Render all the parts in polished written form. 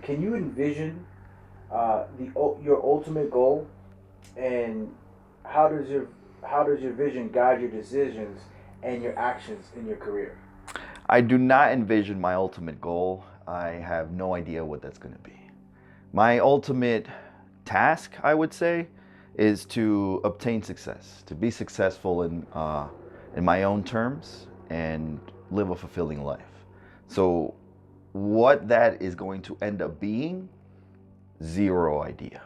can you envision your ultimate goal, and how does your vision guide your decisions and your actions in your career? I do not envision my ultimate goal. I have no idea what that's going to be. My ultimate task, I would say, is to obtain success, to be successful in my own terms and live a fulfilling life. So what that is going to end up being, zero idea.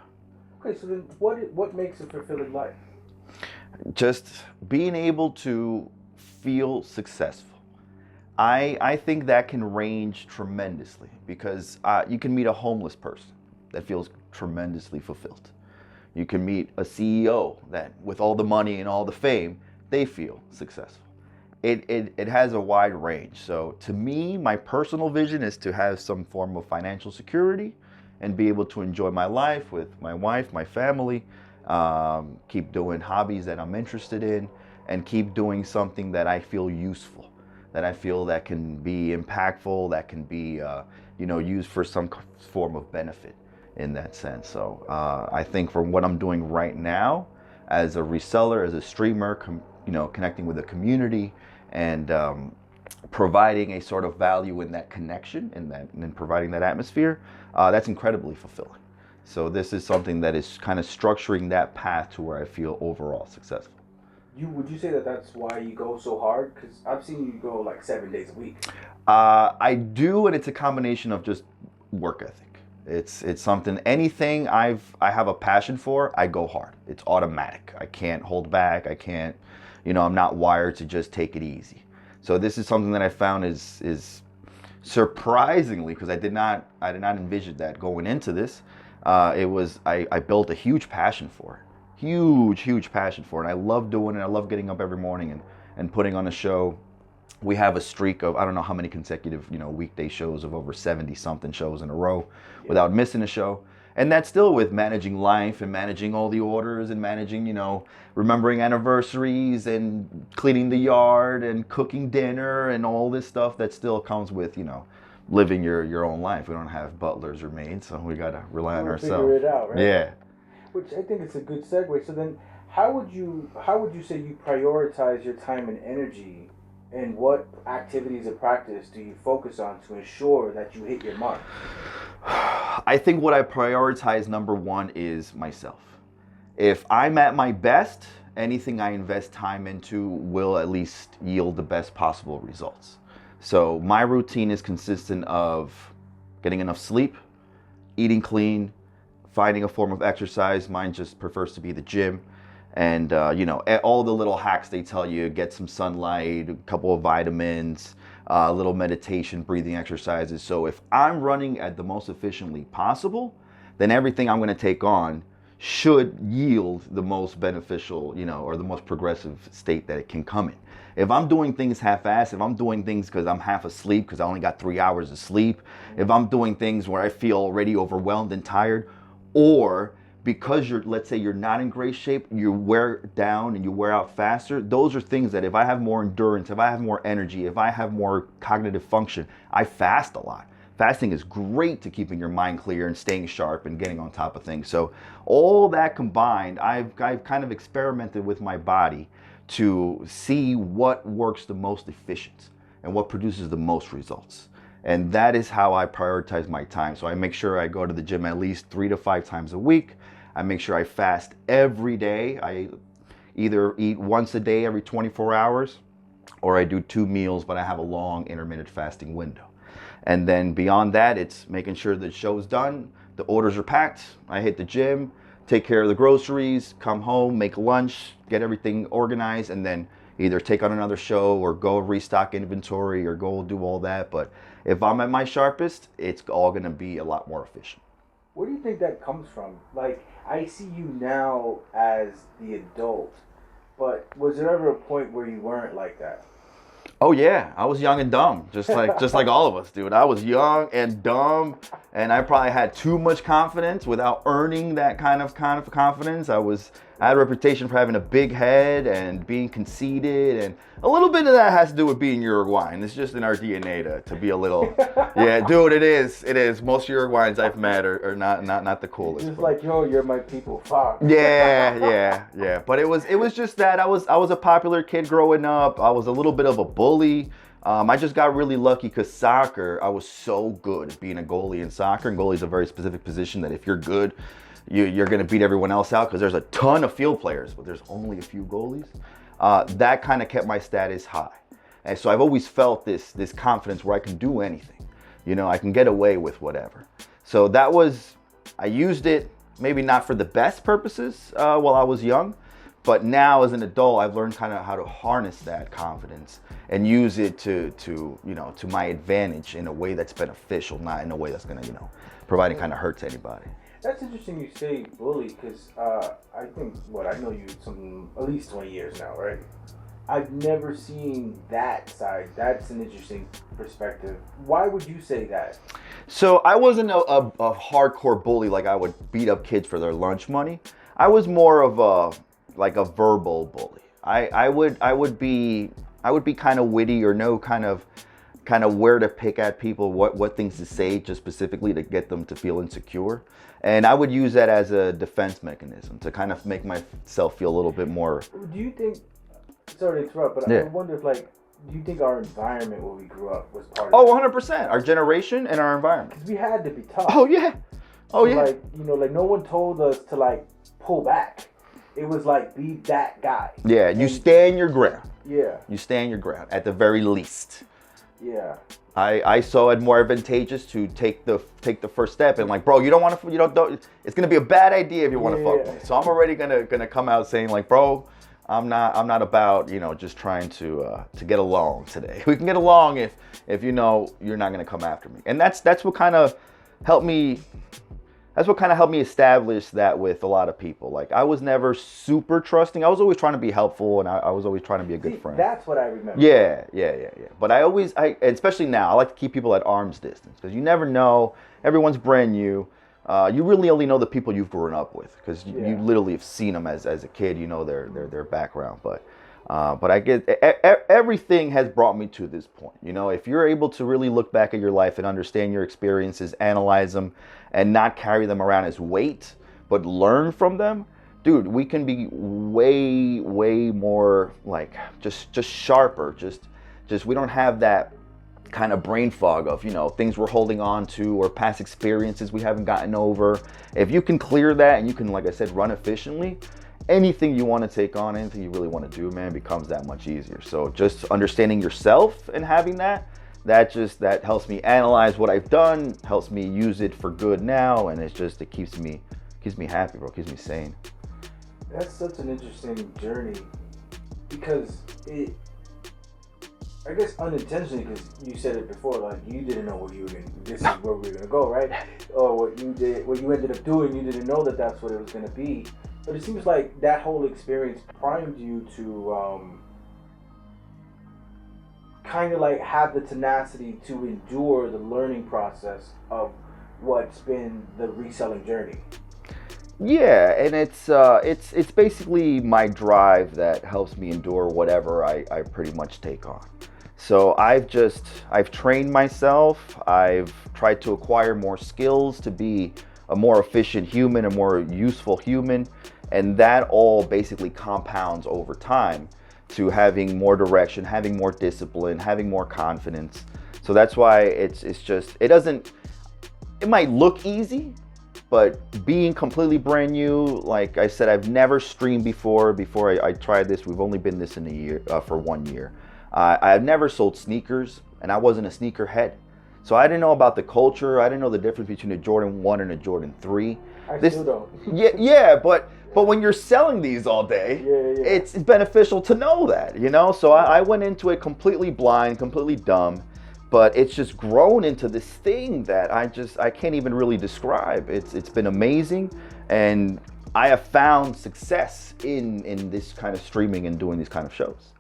Okay, so then what makes a fulfilling life? Just being able to feel successful. I think that can range tremendously because you can meet a homeless person that feels tremendously fulfilled. You can meet a CEO that, with all the money and all the fame, they feel successful. It has a wide range. So to me, my personal vision is to have some form of financial security and be able to enjoy my life with my wife, my family, keep doing hobbies that I'm interested in, and keep doing something that I feel useful, that I feel that can be impactful, that can be used for some form of benefit in that sense. So I think for what I'm doing right now as a reseller, as a streamer, connecting with the community and providing a sort of value in that connection and providing that atmosphere, that's incredibly fulfilling. So this is something that is kind of structuring that path to where I feel overall successful. Would you say that that's why you go so hard? Because I've seen you go like 7 days a week. I do, and it's a combination of just work ethic. It's something, anything I have a passion for, I go hard. It's automatic. I can't hold back. I can't, I'm not wired to just take it easy. So this is something that I found is surprisingly, because I did not envision that going into this. I built a huge passion for it. Huge passion for it. I love doing it. I love getting up every morning and putting on a show. We have a streak of, I don't know how many consecutive, weekday shows of over 70 something shows in a row without missing a show. And that's still with managing life and managing all the orders and managing, remembering anniversaries and cleaning the yard and cooking dinner and all this stuff that still comes with, living your own life. We don't have butlers or maids, so we got to rely on ourselves. Figure it out, right? Yeah. Which I think it's a good segue. So then how would you say you prioritize your time and energy, and what activities of practice do you focus on to ensure that you hit your mark? I think what I prioritize, number one, is myself. If I'm at my best, anything I invest time into will at least yield the best possible results. So my routine is consistent of getting enough sleep, eating clean, finding a form of exercise. Mine just prefers to be the gym. And, all the little hacks they tell you, get some sunlight, a couple of vitamins, a little meditation, breathing exercises. So if I'm running at the most efficiently possible, then everything I'm going to take on should yield the most beneficial, or the most progressive state that it can come in. If I'm doing things half-assed, if I'm doing things because I'm half asleep because I only got 3 hours of sleep, if I'm doing things where I feel already overwhelmed and tired, or because let's say you're not in great shape, you wear down and you wear out faster, those are things that if I have more endurance, if I have more energy, if I have more cognitive function, I fast a lot. Fasting is great to keeping your mind clear and staying sharp and getting on top of things. So all that combined, I've kind of experimented with my body to see what works the most efficient and what produces the most results. And that is how I prioritize my time. So I make sure I go to the gym at least 3 to 5 times a week. I make sure I fast every day. I either eat once a day every 24 hours, or I do 2 meals, but I have a long intermittent fasting window. And then beyond that, it's making sure the show's done, the orders are packed, I hit the gym, take care of the groceries, come home, make lunch, get everything organized, and then either take on another show or go restock inventory or go do all that. But if I'm at my sharpest, it's all gonna be a lot more efficient. Where do you think that comes from? Like, I see you now as the adult, but was there ever a point where you weren't like that? Oh yeah, I was young and dumb, just like all of us, dude. I was young and dumb, and I probably had too much confidence without earning that kind of confidence. I had a reputation for having a big head and being conceited, and a little bit of that has to do with being Uruguayan. It's just in our DNA to be a little, yeah, dude, it is. Most Uruguayans I've met are not the coolest. Just like, yo, you're my people, fuck. Yeah. But it was just that I was a popular kid growing up. I was a little bit of a bully. I just got really lucky because soccer, I was so good at being a goalie in soccer, and goalie is a very specific position that if you're good, you're going to beat everyone else out because there's a ton of field players, but there's only a few goalies. That kind of kept my status high. And so I've always felt this confidence where I can do anything. I can get away with whatever. So I used it maybe not for the best purposes while I was young, but now as an adult, I've learned kind of how to harness that confidence and use it to my advantage in a way that's beneficial, not in a way that's going to, provide any kind of hurt to anybody. That's interesting you say bully, because I think, I know you at least 20 years now, right? I've never seen that side. That's an interesting perspective. Why would you say that? So I wasn't a hardcore bully, like I would beat up kids for their lunch money. I was more of a verbal bully. I would be kind of witty or know kind of where to pick at people, what things to say just specifically to get them to feel insecure. And I would use that as a defense mechanism to kind of make myself feel a little bit more. Do you think, sorry to interrupt, but yeah. I wonder if do you think our environment where we grew up was part of it? 100%. Our generation and our environment. Because we had to be tough. Oh yeah. No one told us to pull back. It was be that guy. Yeah, you stand your ground. Yeah. You stand your ground at the very least. Yeah. I saw it more advantageous to take the first step and bro, you don't want to, it's gonna be a bad idea if you want to fuck with me. So I'm already gonna come out saying bro, I'm not about just trying to get along today. We can get along if you're not gonna come after me. And that's what kind of helped me. That's what kind of helped me establish that with a lot of people. I was never super trusting. I was always trying to be helpful, and I was always trying to be a good friend. That's what I remember. Yeah. But especially now, I like to keep people at arm's distance because you never know. Everyone's brand new. You really only know the people you've grown up with because you literally have seen them as a kid. You know their background. But I get everything has brought me to this point. If you're able to really look back at your life and understand your experiences, analyze them, and not carry them around as weight, but learn from them, dude, we can be way more just sharper. Just we don't have that kind of brain fog of things we're holding on to or past experiences we haven't gotten over. If you can clear that and you can, like I said, run efficiently, anything you want to take on, anything you really want to do, man, becomes that much easier. So just understanding yourself and having that helps me analyze what I've done, helps me use it for good now, and it keeps me happy, bro. Keeps me sane. That's such an interesting journey because I guess unintentionally, because you said it before, you didn't know this is where we were gonna go, right? Or what you ended up doing, you didn't know that's what it was gonna be. But it seems like that whole experience primed you to kind of have the tenacity to endure the learning process of what's been the reselling journey. Yeah, and it's basically my drive that helps me endure whatever I pretty much take on. So I've trained myself. I've tried to acquire more skills to be a more efficient human, a more useful human, and that all basically compounds over time to having more direction, having more discipline, having more confidence. So that's why it might look easy, but being completely brand new, like I said, I've never streamed before I tried this. We've only been this in a year, for 1 year. I've never sold sneakers, and I wasn't a sneakerhead. So I didn't know about the culture. I didn't know the difference between a Jordan 1 and a Jordan 3. Still don't. Yeah, but when you're selling these all day, it's beneficial to know that, So I went into it completely blind, completely dumb, but it's just grown into this thing that I can't even really describe. It's been amazing, and I have found success in this kind of streaming and doing these kind of shows.